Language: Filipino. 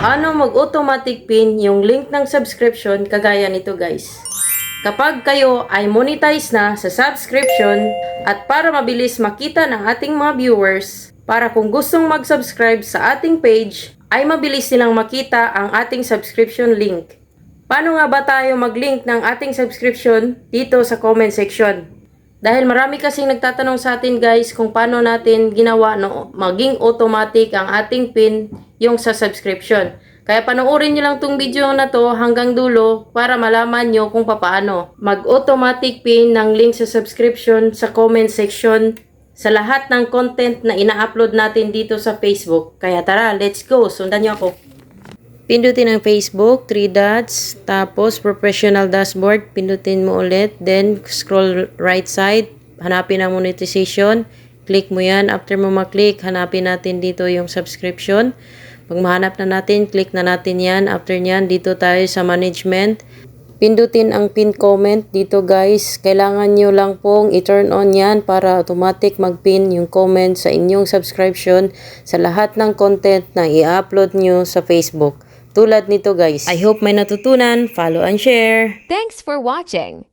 Paano mag-automatic pin yung link ng subscription kagaya nito guys? Kapag kayo ay monetize na sa subscription at para mabilis makita ng ating mga viewers, para kung gustong mag-subscribe sa ating page, ay mabilis silang makita ang ating subscription link. Paano nga ba tayo mag-link ng ating subscription? Dito sa comment section. Dahil marami kasing nagtatanong sa atin guys kung paano natin ginawa no, maging automatic ang ating pin yung sa subscription. Kaya panoorin nyo lang tong video na to hanggang dulo para malaman nyo kung paano mag-automatic pin ng link sa subscription sa comment section sa lahat ng content na ina-upload natin dito sa Facebook. Kaya tara, let's go! Sundan nyo ako. Pindutin ang Facebook, 3 dots, tapos professional dashboard, pindutin mo ulit, then scroll right side, hanapin ang monetization, click mo yan, after mo maklik, hanapin natin dito yung subscription. Pag mahanap na natin, click na natin yan, after nyan, dito tayo sa management. Pindutin ang pin comment dito guys, kailangan nyo lang pong i-turn on yan para automatic mag-pin yung comment sa inyong subscription sa lahat ng content na i-upload nyo sa Facebook. Tulad nito guys. I hope may natutunan. Follow and share. Thanks for watching.